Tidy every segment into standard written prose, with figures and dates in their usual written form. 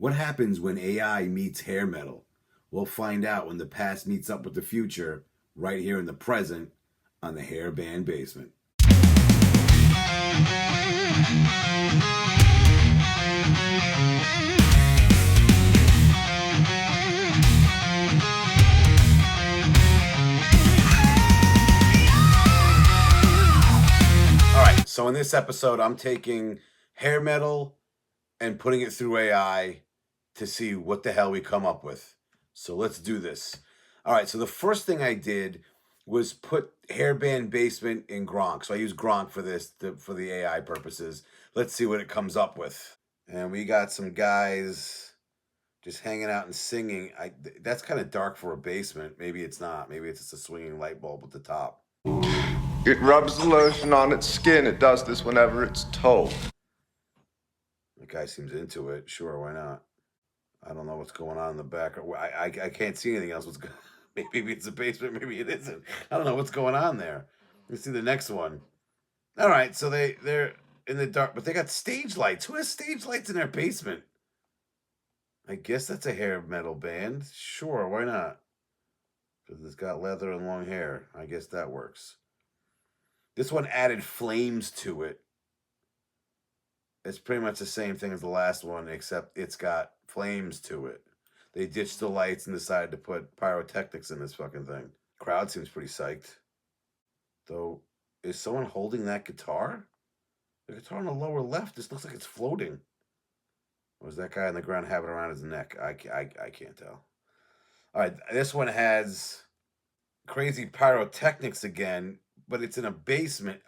What happens when AI meets hair metal? We'll find out when the past meets up with the future, right here in the present, on the Hairband Basement. All right, so in this episode, I'm taking hair metal and putting it through AI to see what the hell we come up with. So let's do this. All right, so the first thing I did was put Hairband Basement in Gronk. So I use Gronk for this, for the AI purposes. Let's see what it comes up with. And we got some guys just hanging out and singing. That's kind of dark for a basement. Maybe it's not. Maybe it's just a swinging light bulb at the top. It rubs the lotion on its skin. It does this whenever it's told. The guy seems into it. Sure, why not? I don't know what's going on in the back. I can't see anything else. Maybe it's a basement. Maybe it isn't. I don't know what's going on there. Let's see the next one. All right, so they're in the dark, but they got stage lights. Who has stage lights in their basement? I guess that's a hair metal band. Sure, why not? Because it's got leather and long hair. I guess that works. This one added flames to it. It's pretty much the same thing as the last one, except it's got flames to it. They ditched the lights and decided to put pyrotechnics in this fucking thing. Crowd seems pretty psyched. Though, is someone holding that guitar? The guitar on the lower left just looks like it's floating. Or is that guy on the ground having it around his neck? I can't tell. All right, this one has crazy pyrotechnics again, but it's in a basement.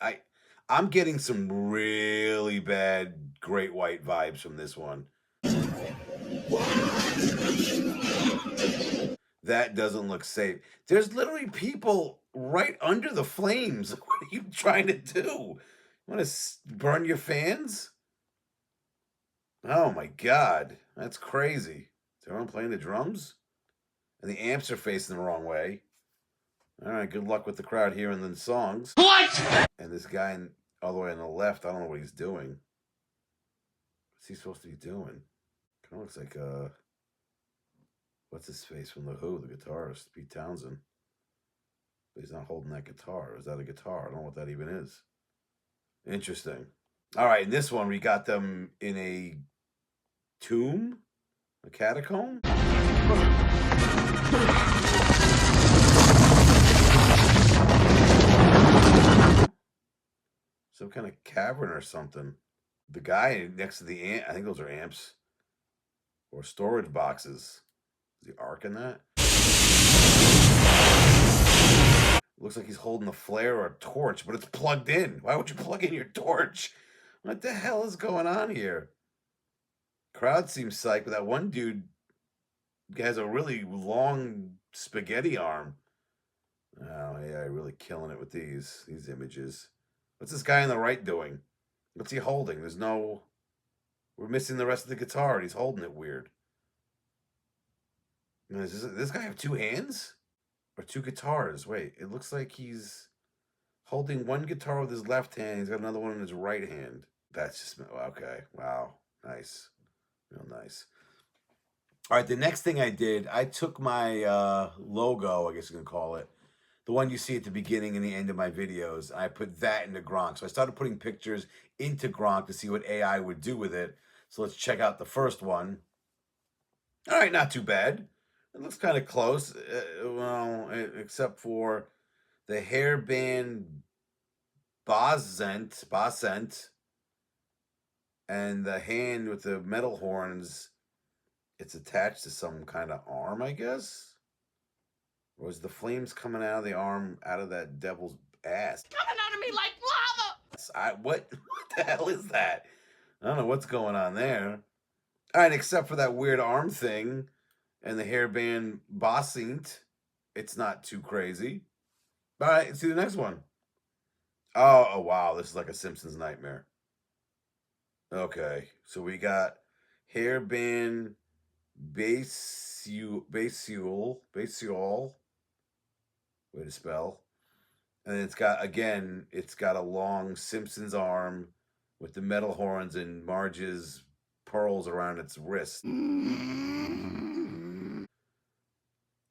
I'm getting some really bad Great White vibes from this one. That doesn't look safe. There's literally people right under the flames. What are you trying to do? You want to burn your fans? Oh my God, that's crazy. Is everyone playing the drums? And the amps are facing the wrong way. All right, good luck with the crowd hearing the songs. What? And this guy all the way on the left, I don't know what he's doing. What's he supposed to be doing? Kind of looks like, what's his face from The Who, the guitarist, Pete Townsend. But he's not holding that guitar. Is that a guitar? I don't know what that even is. Interesting. All right, in this one, we got them in a tomb? A catacomb? Some kind of cavern or something. The guy next to the amp, I think those are amps. Or storage boxes. Is the arc in that? Looks like he's holding a flare or a torch, but it's plugged in. Why would you plug in your torch? What the hell is going on here? Crowd seems psyched, but that one dude has a really long spaghetti arm. Oh, yeah, really killing it with these images. What's this guy on the right doing? What's he holding? We're missing the rest of the guitar, and he's holding it weird. Does this guy have two hands? Or two guitars? Wait, it looks like he's holding one guitar with his left hand. He's got another one in his right hand. That's just, okay. Wow. Nice. Real nice. All right, the next thing I did, I took my logo, I guess you can call it, the one you see at the beginning and the end of my videos, and I put that into Gronk. So I started putting pictures into Gronk to see what AI would do with it. So let's check out the first one. All right, not too bad. It looks kind of close, except for the hairband Bosent, and the hand with the metal horns. It's attached to some kind of arm, I guess. Or is the flames coming out of the arm, out of that devil's ass? Coming out of me like lava! What the hell is that? I don't know what's going on there. All right, except for that weird arm thing and the hairband Bossint, it's not too crazy. All right, let's see the next one. Oh, wow, this is like a Simpsons nightmare. Okay, so we got hairband Basiol, way to spell. And it's got a long Simpsons arm with the metal horns and Marge's pearls around its wrist.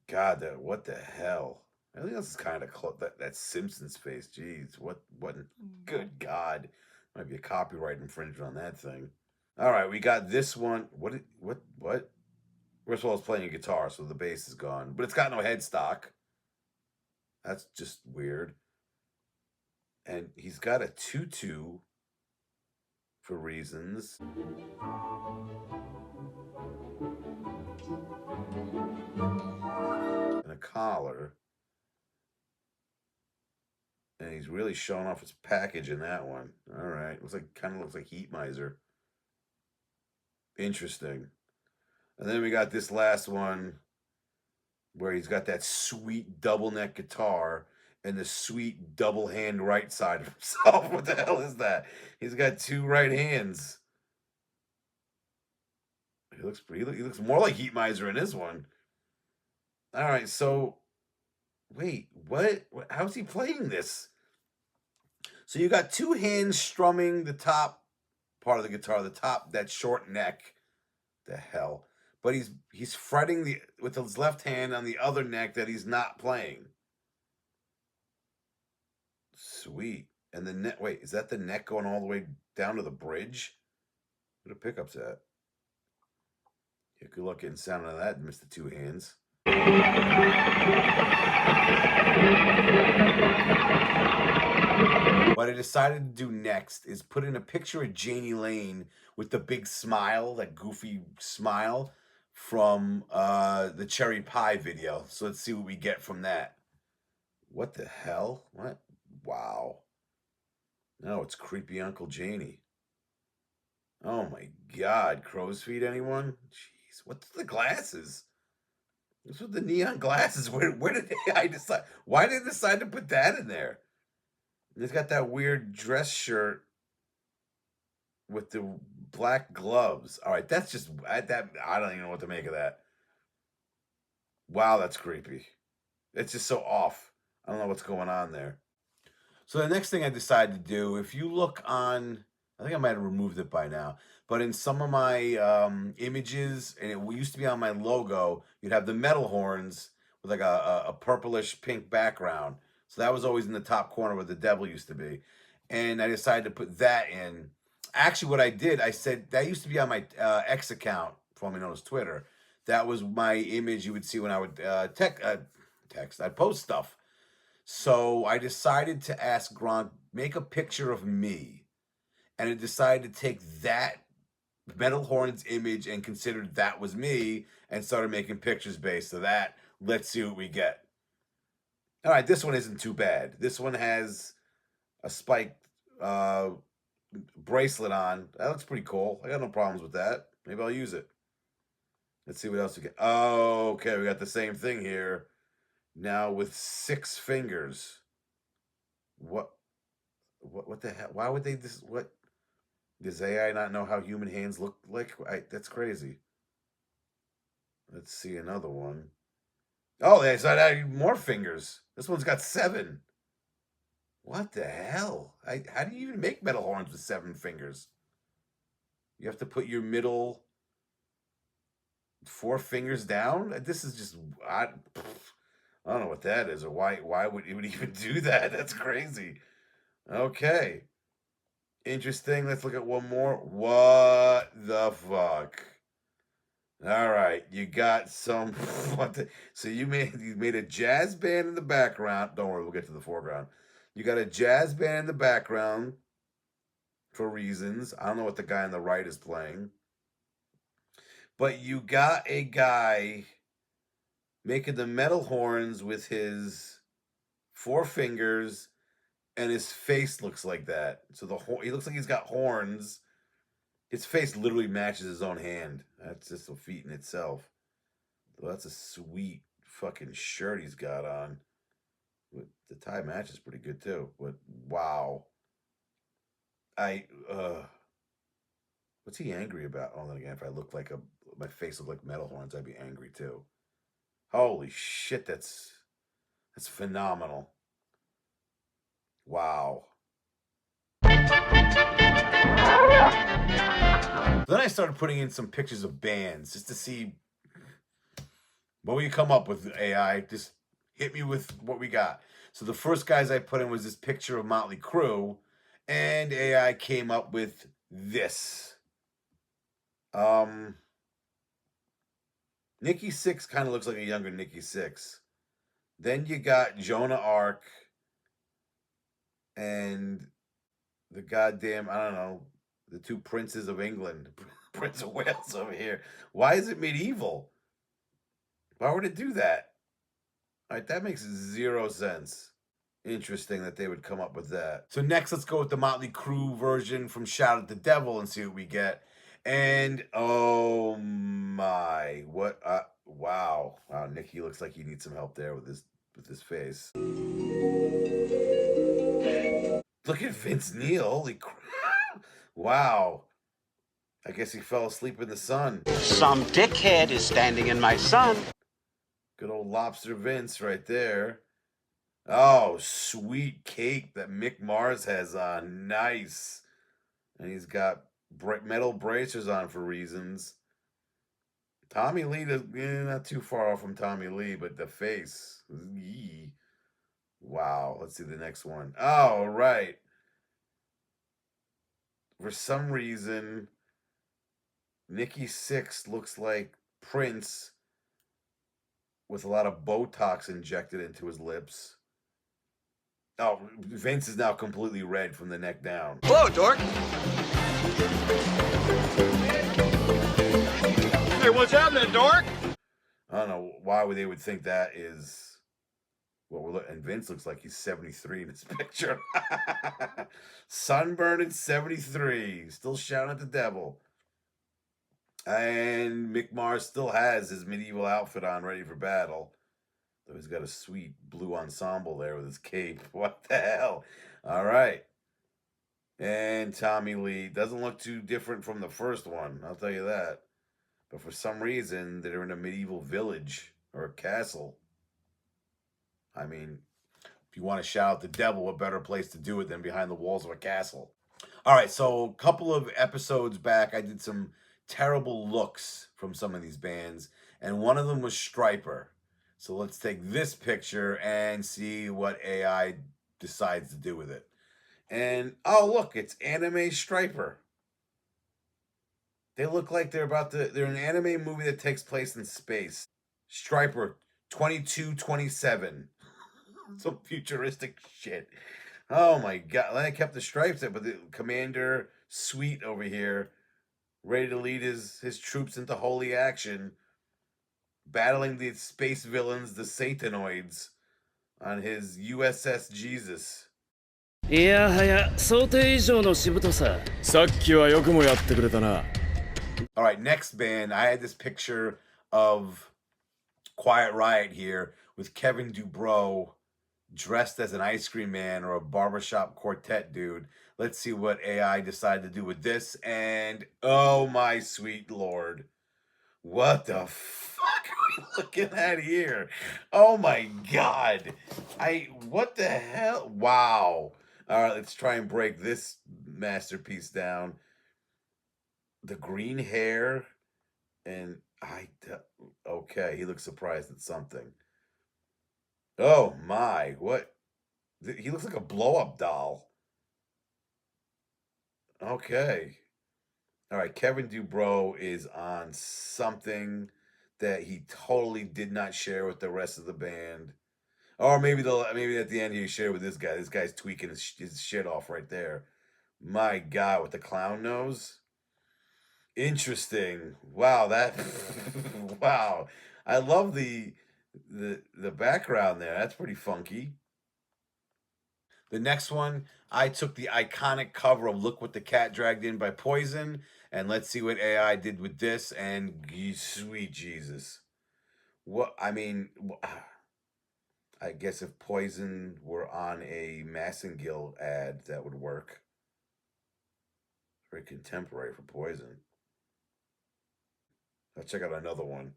God, what the hell? I think this is kind of close. That Simpsons face. Jeez, what? Good God, might be a copyright infringement on that thing. All right, we got this one. What? First of all, it's playing a guitar, so the bass is gone, but it's got no headstock. That's just weird. And he's got a tutu for reasons. And a collar. And he's really showing off his package in that one. All right. Kind of looks like Heat Miser. Interesting. And then we got this last one where he's got that sweet double neck guitar and the sweet double hand right side of himself. What the hell is that? He's got two right hands. He looks more like Heat Miser in this one. All right, so wait, what? How's he playing this? So you got two hands strumming the top part of the guitar, that short neck. The hell? But he's fretting with his left hand on the other neck that he's not playing. Sweet. And the neck, wait, is that the neck going all the way down to the bridge? Where the pickups at? Yeah, good luck getting sound out of that, Mr. Two Hands. What I decided to do next is put in a picture of Janie Lane with the big smile, that goofy smile from the Cherry Pie video. So let's see what we get from that. What the hell? What? Wow. No, it's creepy Uncle Janie. Oh my God. Crow's feet, anyone? Jeez. What's the glasses? What's with the neon glasses? Where did I decide? Why did they decide to put that in there? And he's got that weird dress shirt with the black gloves. All right, that's just I don't even know what to make of that. Wow, that's creepy. It's just so off. I don't know what's going on there. So the next thing I decided to do, if you look on, I think I might have removed it by now, but in some of my images, and it used to be on my logo, you'd have the metal horns with like a purplish pink background. So that was always in the top corner where the devil used to be. And I decided to put that in. Actually, what I did, I said, that used to be on my X account, formerly known as Twitter. That was my image you would see when I would text. I'd post stuff. So I decided to ask Gronk, make a picture of me. And I decided to take that Metal Horns image and considered that was me and started making pictures based on that. Let's see what we get. All right, this one isn't too bad. This one has a spiked bracelet on. That looks pretty cool. I got no problems with that. Maybe I'll use it. Let's see what else we get. Oh, okay, we got the same thing here. Now with 6 fingers. What the hell? Why would they this? What? Does AI not know how human hands look like? That's crazy. Let's see another one. Oh, they added more fingers. This one's got 7. What the hell? How do you even make metal horns with 7 fingers? You have to put your middle 4 fingers down? This is just... I don't know what that is, or why would you even do that? That's crazy. Okay. Interesting. Let's look at one more. What the fuck? All right, you got some. So you made a jazz band in the background. Don't worry, we'll get to the foreground. You got a jazz band in the background for reasons. I don't know what the guy on the right is playing, but you got a guy making the metal horns with his 4 fingers, and his face looks like that. So he looks like he's got horns. His face literally matches his own hand. That's just a feat in itself. Well, that's a sweet fucking shirt he's got on. The tie matches pretty good too. But wow. What's he angry about? Oh, then again, if I look like my face looked like metal horns, I'd be angry too. Holy shit, that's phenomenal. Wow. Then I started putting in some pictures of bands just to see what will you come up with, AI. Just hit me with what we got. So the first guys I put in was this picture of Mötley Crüe, and AI came up with this. Nikki Sixx kind of looks like a younger Nikki Sixx. Then you got Joan of Arc and the goddamn, I don't know, the two princes of England, Prince of Wales over here. Why is it medieval? Why would it do that? All right, that makes 0 sense. Interesting that they would come up with that. So next, let's go with the Mötley Crüe version from Shout at the Devil and see what we get. And oh my, what? Wow, Nikki looks like he needs some help there with his face. Look at Vince Neil. Holy crap! Wow. I guess he fell asleep in the sun. Some dickhead is standing in my sun. Good old Lobster Vince right there. Oh, sweet cake that Mick Mars has on. Nice. And he's got metal bracers on for reasons. Tommy Lee, not too far off from Tommy Lee, but the face. Yee. Wow. Let's see the next one. Oh, right. For some reason, Nikki Sixx looks like Prince with a lot of Botox injected into his lips. Oh, Vince is now completely red from the neck down. Hello, dork. Hey, what's happening, dork? I don't know why they would think that is what we're looking. And Vince looks like he's 73 in this picture. Sunburned at 73, still shouting at the devil. And Mick Mars still has his medieval outfit on, ready for battle. Though he's got a sweet blue ensemble there with his cape. What the hell? All right. And Tommy Lee doesn't look too different from the first one, I'll tell you that. But for some reason, they're in a medieval village or a castle. I mean, if you want to shout out the devil, what better place to do it than behind the walls of a castle? All right, so a couple of episodes back, I did some terrible looks from some of these bands, and one of them was Stryper. So let's take this picture and see what AI decides to do with it. And, oh, look, it's anime Stryper. They look like they're an anime movie that takes place in space. Stryper 2227. Some futuristic shit. Oh my god. Then I kept the stripes there, but the Commander Sweet over here, ready to lead his troops into holy action, battling the space villains, the Satanoids, on his USS Jesus. いやはや想定以上のしぶとさ。さっきはよくもやってくれたな。 All right, next band. I had this picture of Quiet Riot here with Kevin Dubrow dressed as an ice cream man or a barbershop quartet dude. Let's see what AI decided to do with this. And oh my sweet lord. What the fuck are we looking at here? Oh my god. What the hell? Wow. All right, let's try and break this masterpiece down. The green hair and okay, he looks surprised at something. Oh my, what? He looks like a blow-up doll. Okay. All right, Kevin Dubrow is on something that he totally did not share with the rest of the band. Or maybe at the end he shared with this guy. This guy's tweaking his shit off right there. My God, with the clown nose. Interesting. Wow, wow. I love the background there. That's pretty funky. The next one, I took the iconic cover of Look What the Cat Dragged In by Poison, and let's see what AI did with this, and sweet Jesus. What, I mean, I guess if Poison were on a Massengill ad, that would work. Very contemporary for Poison. Let's check out another one.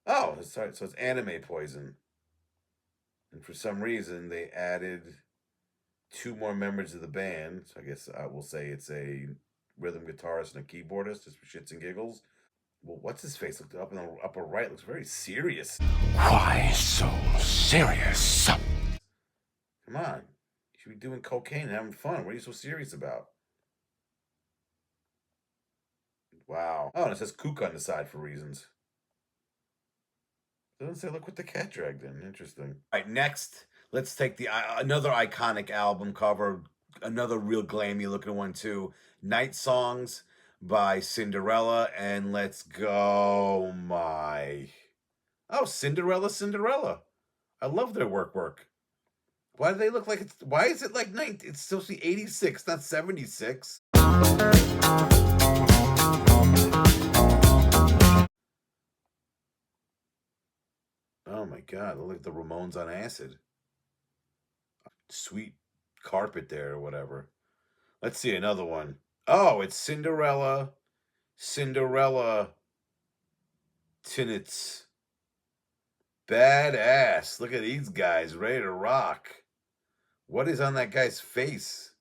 Oh, sorry, so it's anime Poison. And for some reason, they added 2 more members of the band. So I guess I will say it's a rhythm guitarist and a keyboardist, just for shits and giggles. Well, what's his face? Looked up in the upper right. Looks very serious. Why so serious? Come on. You should be doing cocaine and having fun. What are you so serious about? Wow. Oh, and it says kook on the side for reasons. It doesn't say look what the cat dragged in. Interesting. All right, next, let's take the another iconic album cover. Another real glammy looking one too. Night Songs by Cinderella. And let's go, Oh, Cinderella. I love their work. Why do they look like why is it like it's supposed to be 86, not 76? Oh my god, they look like the Ramones on acid. Sweet carpet there or whatever. Let's see another one. Oh, it's Cinderella Tinnets. Badass. Look at these guys ready to rock. What is on that guy's face?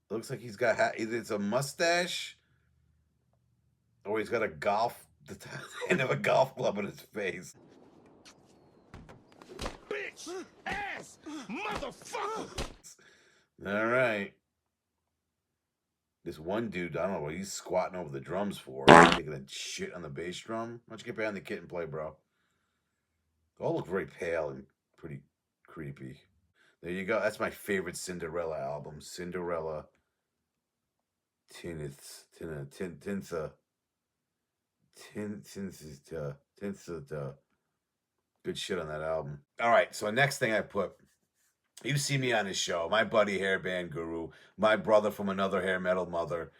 It looks like he's got either it's a mustache or he's got the end of a golf club in his face. Bitch! Ass! Motherfucker! All right. This one dude, I don't know what he's squatting over the drums for. Taking a shit on the bass drum. Why don't you get behind the kit and play, bro? They all look very pale and pretty creepy. There you go. That's my favorite Cinderella album. Cinderella. Tinsa. Good shit on that album. All right, so next thing I put, you see me on his show, my buddy Hairband Guru, my brother from another hair metal mother.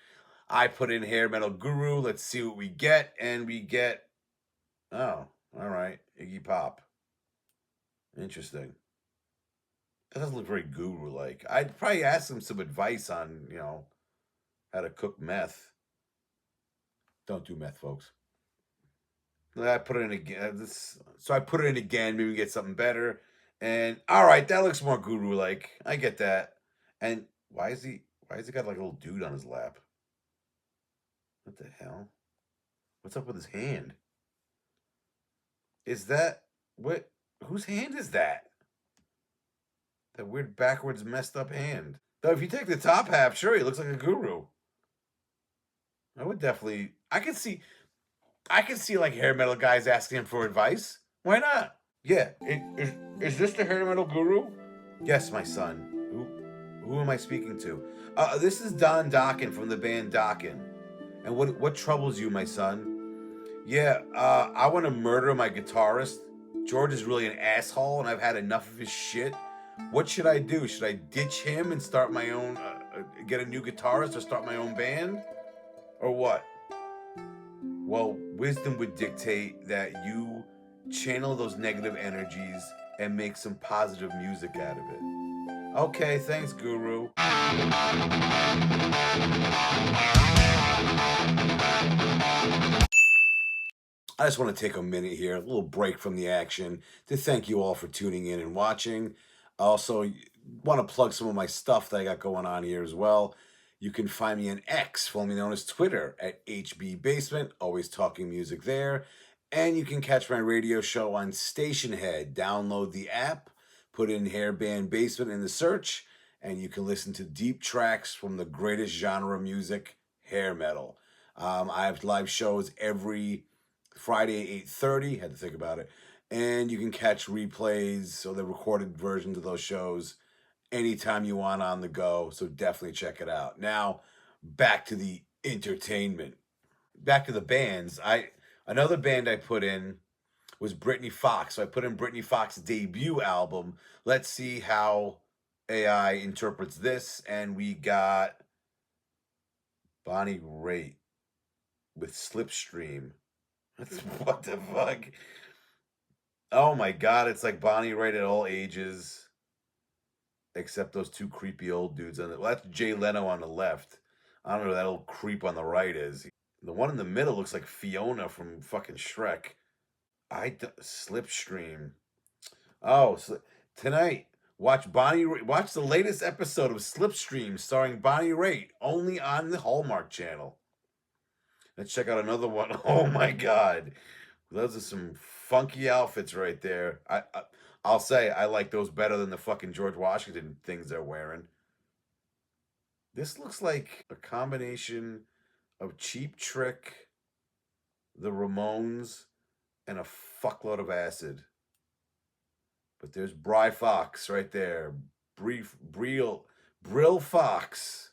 I put in Hair Metal Guru. Let's see what we get, and we get, oh, all right, Iggy Pop. Interesting. That doesn't look very guru-like. I'd probably ask him some advice on, how to cook meth. Don't do meth, folks. I put it in again. So I put it in again. Maybe we get something better. And all right, that looks more guru-like. I get that. And why is he got like a little dude on his lap? What the hell? What's up with his hand? Is that what? Whose hand is that? That weird backwards messed up hand. Though if you take the top half, sure, he looks like a guru. I would definitely. I can see like hair metal guys asking him for advice. Why not? Yeah. Is this the hair metal guru? Yes, my son. Who am I speaking to? This is Don Dokken from the band Dokken. And what troubles you, my son? Yeah, I want to murder my guitarist. George is really an asshole, and I've had enough of his shit. What should I do? Should I ditch him and start my own, get a new guitarist or start my own band? Or what? Well, wisdom would dictate that you channel those negative energies and make some positive music out of it. Okay, thanks, Guru. I just want to take a minute here, a little break from the action, to thank you all for tuning in and watching. I also want to plug some of my stuff that I got going on here as well. You can find me on X, formerly known as Twitter, at HB Basement, always talking music there. And you can catch my radio show on Stationhead. Download the app, put in Hairband Basement in the search, and you can listen to deep tracks from the greatest genre of music, hair metal. I have live shows every Friday at 8:30, had to think about it. And you can catch replays or the recorded versions of those shows anytime you want on the go. So definitely check it out. Now, back to the entertainment. Back to the bands. Another band I put in was Britny Fox. So I put in Britny Fox's debut album. Let's see how AI interprets this. And we got Bonnie Raitt with Slipstream. What the fuck? Oh my god, it's like Bonnie Raitt at all ages. Except those two creepy old dudes on the that's Jay Leno on the left. I don't know who that old creep on the right is. The one in the middle looks like Fiona from fucking Shrek. Slipstream. Oh, so tonight Watch watch the latest episode of Slipstream starring Bonnie Raitt, only on the Hallmark Channel. Let's check out another one. Oh my God. Those are some funky outfits right there. I'll say I like those better than the fucking George Washington things they're wearing. This looks like a combination of Cheap Trick, the Ramones, and a fuckload of acid. But there's Bry Fox right there. Brill Fox.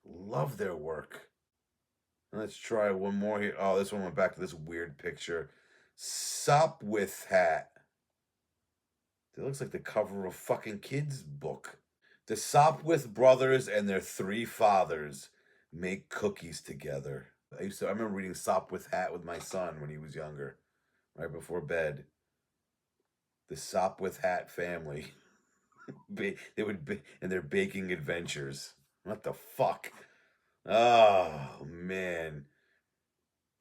Love their work. Let's try one more here. Oh, this one went back to this weird picture. Sopwith hat. It looks like the cover of a fucking kid's book. The Sopwith brothers and their 3 fathers make cookies together. I remember reading Sopwith Hat with my son when he was younger, right before bed. The Sopwith Hat family. They would be in their baking adventures. What the fuck? Oh man.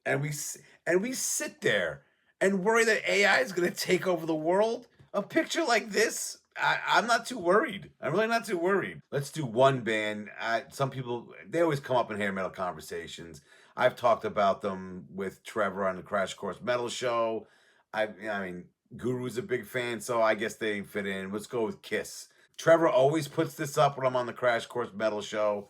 And we sit there and worry that AI is going to take over the world. A picture like this, I'm not too worried. I'm really not too worried. Let's do one band. Some people, they always come up in hair metal conversations. I've talked about them with Trevor on the Crash Course Metal Show. I mean, Guru's a big fan, so I guess they fit in. Let's go with Kiss. Trevor always puts this up when I'm on the Crash Course Metal Show.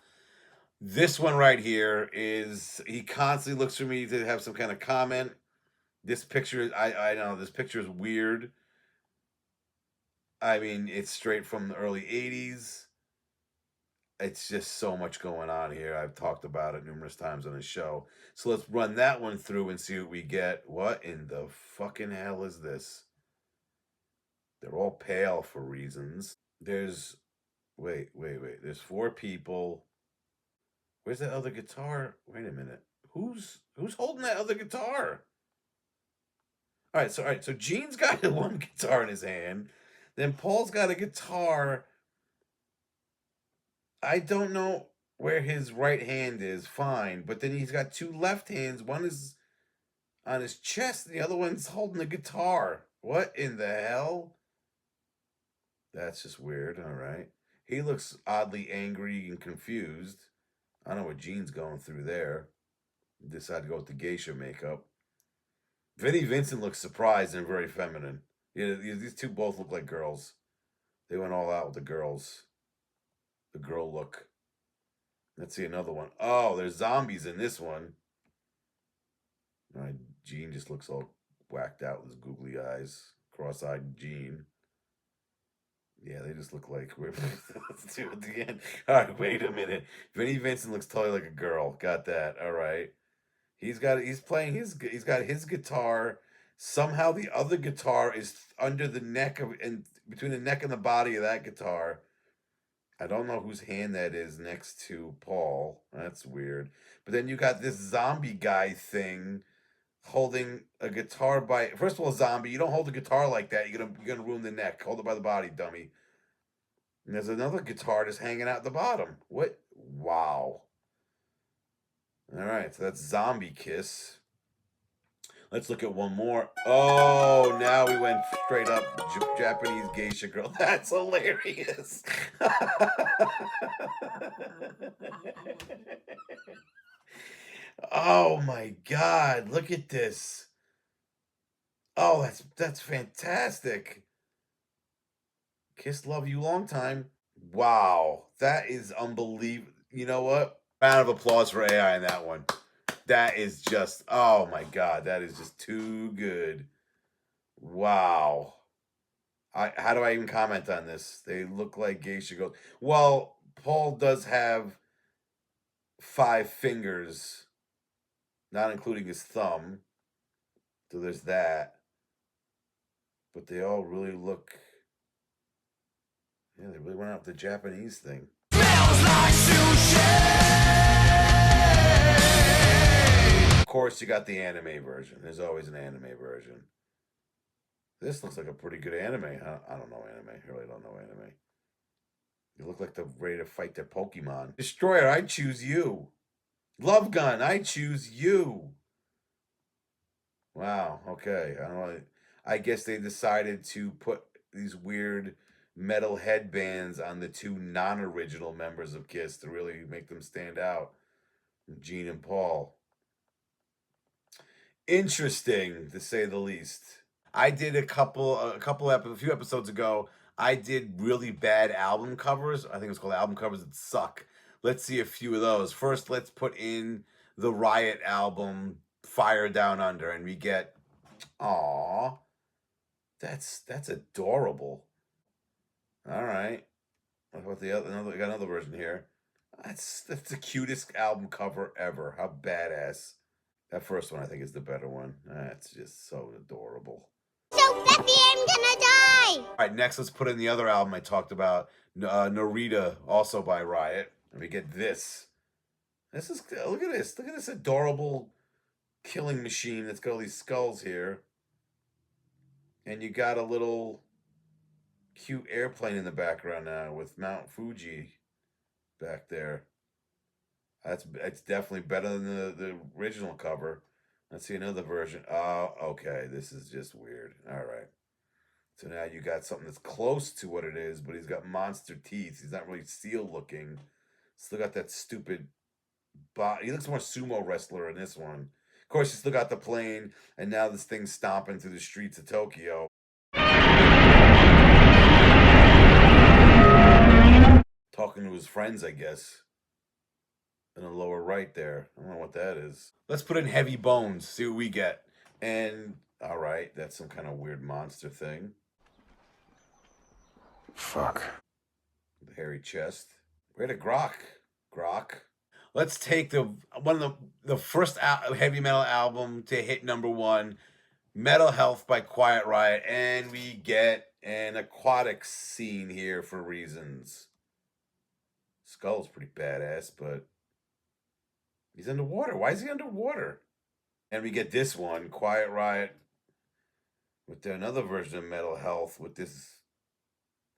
This one right here is, he constantly looks for me to have some kind of comment. This picture, I know, this picture is weird. I mean, it's straight from the early 80s. It's just so much going on here. I've talked about it numerous times on the show. So let's run that one through and see what we get. What in the fucking hell is this? They're all pale for reasons. There's, wait. There's 4 people. Where's that other guitar? Wait a minute. Who's holding that other guitar? All right, so Gene's got one guitar in his hand. Then Paul's got a guitar. I don't know where his right hand is. Fine, but then he's got 2 left hands. One is on his chest, and the other one's holding a guitar. What in the hell? That's just weird. All right. He looks oddly angry and confused. I don't know what Gene's going through there. He decided to go with the geisha makeup. Vinnie Vincent looks surprised and very feminine. Yeah, these 2 both look like girls. They went all out with the girls. The girl look. Let's see another one. Oh, there's zombies in this one. All right, Gene just looks all whacked out with his googly eyes. Cross-eyed Gene. Yeah, they just look like we're. Let's do it again. All right, wait a minute. Vinnie Vincent looks totally like a girl. Got that. All right. He's got his guitar. Somehow the other guitar is under the neck of, and between the neck and the body of that guitar. I don't know whose hand that is next to Paul. That's weird. But then you got this zombie guy thing holding a guitar by, first of all, zombie, you don't hold a guitar like that. You're gonna ruin the neck. Hold it by the body, dummy. And there's another guitar just hanging out the bottom. What? Wow. All right, so that's Zombie Kiss. Let's look at one more. Oh, now we went straight up Japanese geisha girl. That's hilarious. Oh my God, look at this. Oh, that's fantastic. Kiss love you long time. Wow, that is unbelievable. You know what? Round of applause for AI in that one. That is just, oh my God, that is just too good. Wow. How do I even comment on this? They look like geisha girls. Well, Paul does have 5 fingers, not including his thumb. So there's that. But they all really look, yeah, they really went out with the Japanese thing. Smells like sushi! Of course, you got the anime version. There's always an anime version. This looks like a pretty good anime. I don't know anime. I really don't know anime. You look like they're ready to fight their Pokemon. Destroyer, I choose you. Love Gun, I choose you. Wow, okay. I don't know. I guess they decided to put these weird metal headbands on the two non-original members of Kiss to really make them stand out, Gene and Paul. Interesting, to say the least. I did a few episodes ago, I did really bad album covers. I think it was called album covers that suck. Let's see a few of those. First, let's put in the Riot album, Fire Down Under, and we get, aw, that's adorable. All right. What about the other? We got another version here. That's the cutest album cover ever. How badass. That first one, I think, is the better one. That's just so adorable. So fluffy, I'm gonna die! All right, next, let's put in the other album I talked about, Narita, also by Riot. And we get this. This is, look at this. Look at this adorable killing machine that's got all these skulls here. And you got a little cute airplane in the background now with Mount Fuji back there. It's definitely better than the original cover. Let's see another version. Oh, okay. This is just weird. All right. So now you got something that's close to what it is, but he's got monster teeth. He's not really seal looking. Still got that stupid body. He looks more sumo wrestler in this one. Of course, you still got the plane, and now this thing's stomping through the streets of Tokyo. Talking to his friends, I guess. In the lower right there. I don't know what that is. Let's put in Heavy Bones, see what we get. And, all right, that's some kind of weird monster thing. Fuck. The hairy chest. Where to Grok? Grok. Let's take one of the first heavy metal album to hit #1, Metal Health by Quiet Riot, and we get an aquatic scene here for reasons. Skull's pretty badass, but he's underwater. Why is he underwater? And we get this one, Quiet Riot, with another version of Metal Health with this,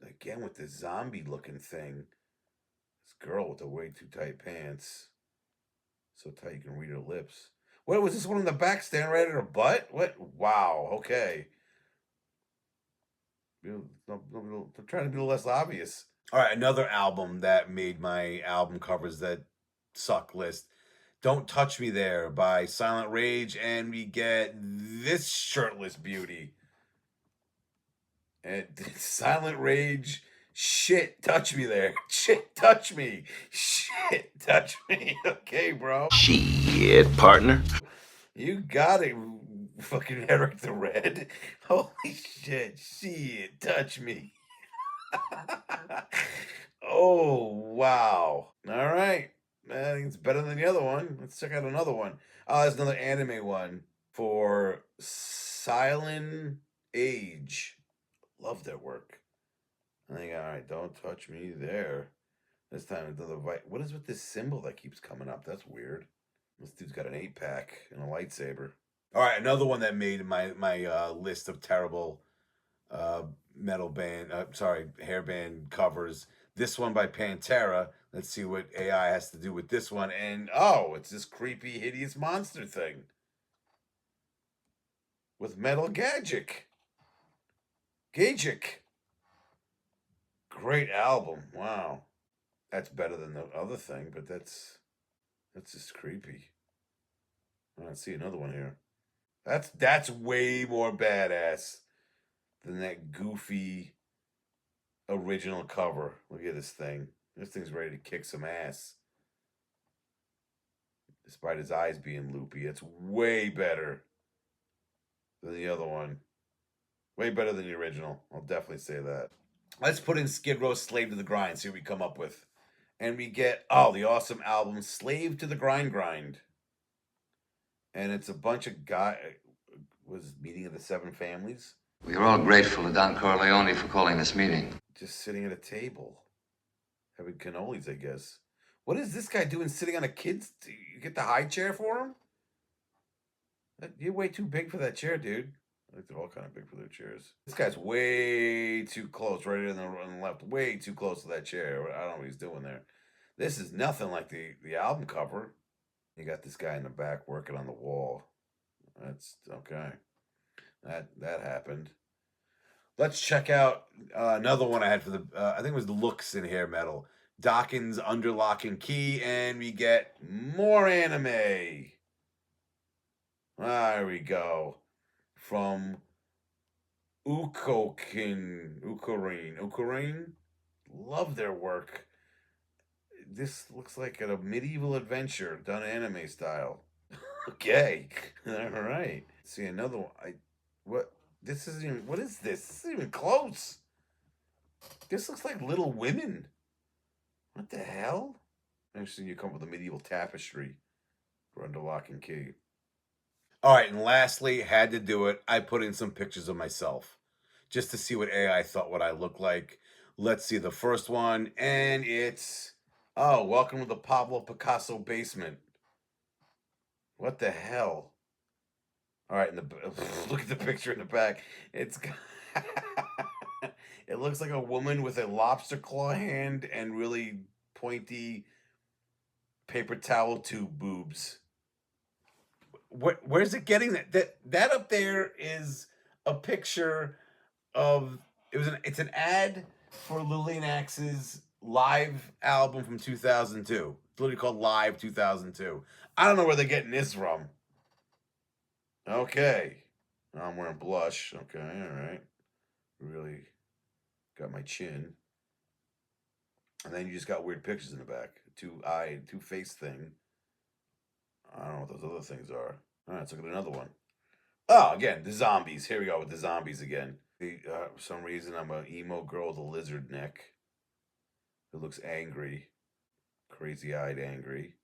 again, with this zombie-looking thing. This girl with the way too tight pants. So tight you can read her lips. What, was this one in the back standing right at her butt? What? Wow, okay. I'm trying to be a little less obvious. All right, another album that made my album covers that suck list. Don't Touch Me There by Silent Rage, and we get this shirtless beauty. And Silent Rage, shit, touch me there. Shit, touch me. Shit, touch me. Okay, bro. Shit, partner. You got it, fucking Eric the Red. Holy shit, touch me. Oh, wow. All right. I think it's better than the other one. Let's check out another one. Oh, there's another anime one for Silent Age. Love their work. I think, all right, don't touch me there. This time another what is with this symbol that keeps coming up? That's weird. This dude's got an 8-pack and a lightsaber. All right, another one that made my list of terrible hair band covers. This one by Pantera. Let's see what AI has to do with this one. And, oh, it's this creepy, hideous monster thing. With Metal Gagic. Great album. Wow. That's better than the other thing, but that's just creepy. Let's see another one here. That's way more badass than that goofy original cover. Look at this thing. This thing's ready to kick some ass. Despite his eyes being loopy, it's way better than the other one. Way better than the original. I'll definitely say that. Let's put in Skid Row, Slave to the Grind, see what we come up with. And we get, oh, the awesome album, Slave to the Grind. And it's a bunch of was Meeting of the Seven Families? We are all grateful to Don Corleone for calling this meeting. Just sitting at a table. Having cannolis, I guess. What is this guy doing sitting on a kid's... You get the high chair for him? You're way too big for that chair, dude. I think they're all kind of big for their chairs. This guy's way too close, right on the left. Way too close to that chair. I don't know what he's doing there. This is nothing like the album cover. You got this guy in the back working on the wall. That's okay. That happened. Let's check out another one I had for the, I think it was the looks in hair metal. Dawkins under lock and key, and we get more anime. There we go. From Ukorin. Love their work. This looks like a medieval adventure done anime style. Okay. All right. See another one. What is this? This isn't even close. This looks like Little Women. What the hell? Interesting you come up with a medieval tapestry for under lock and key. All right, and lastly, had to do it. I put in some pictures of myself just to see what AI thought what I look like. Let's see the first one, and it's, oh, welcome to the Pablo Picasso basement. What the hell? All right, look at the picture in the back. It's it looks like a woman with a lobster claw hand and really pointy paper towel tube boobs. Where's it getting that? That up there is a picture of it's an ad for Lillian Axe's live album from 2002. It's literally called Live 2002. I don't know where they're getting this from. Okay. I'm wearing blush. Okay, all right. Really got my chin. And then you just got weird pictures in the back. Two face thing. I don't know what those other things are. All right, let's look at another one. Oh, again, the zombies. Here we go with the zombies again. For some reason, I'm an emo girl with a lizard neck who looks angry. Crazy-eyed angry.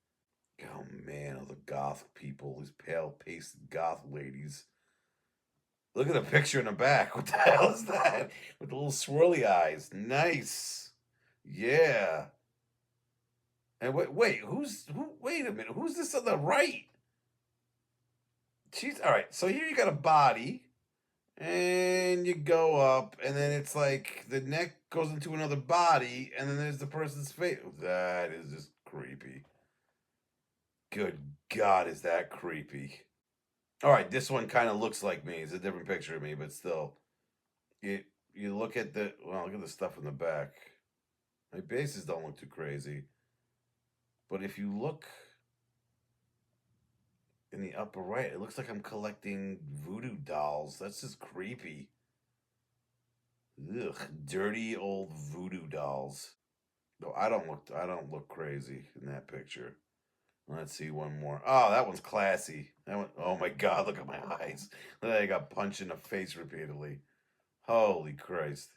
Oh, man, all the goth people. These pale-pasted goth ladies. Look at the picture in the back. What the hell is that? With the little swirly eyes. Nice. Yeah. And wait, wait a minute. Who's this on the right? All right. So here you got a body, and you go up, and then it's like the neck goes into another body, and then there's the person's face. That is just creepy. Good God, is that creepy? All right, this one kind of looks like me. It's a different picture of me, but still, you look at the stuff in the back. My bases don't look too crazy. But if you look in the upper right, it looks like I'm collecting voodoo dolls. That's just creepy. Ugh, dirty old voodoo dolls. No, I don't look crazy in that picture. Let's see one more. Oh, that one's classy. That one, oh my God, look at my eyes. Look, I got punched in the face repeatedly. Holy Christ.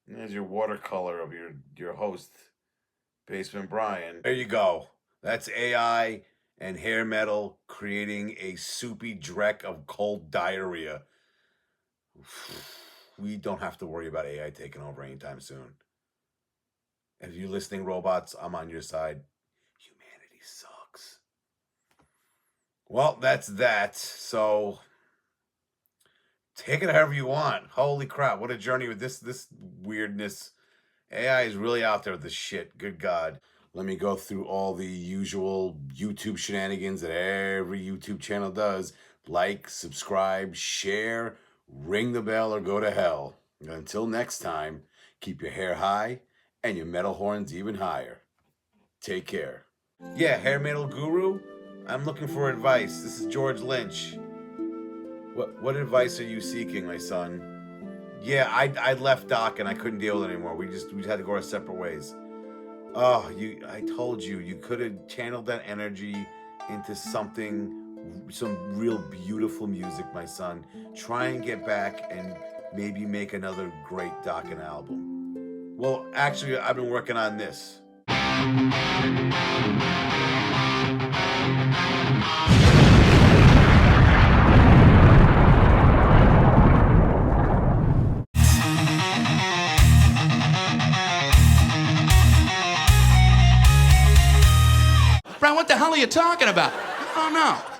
There's your watercolor of your host, Basement Brian. There you go. That's AI and hair metal creating a soupy dreck of cold diarrhea. We don't have to worry about AI taking over anytime soon. If you're listening, robots, I'm on your side. Humanity sucks. Well, that's that. So take it however you want. Holy crap, what a journey with this weirdness. AI is really out there with this shit. Good God. Let me go through all the usual YouTube shenanigans that every YouTube channel does. Like, subscribe, share, ring the bell, or go to hell. And until next time, keep your hair high and your metal horns even higher. Take care. Yeah, hair metal guru, I'm looking for advice. This is George Lynch. What advice are you seeking, my son? Yeah, I left Doc and I couldn't deal with it anymore. We had to go our separate ways. Oh, I told you, you could have channeled that energy into some real beautiful music, my son. Try and get back and maybe make another great Dokken album. Well, actually, I've been working on this. Brian, what the hell are you talking about? I don't know.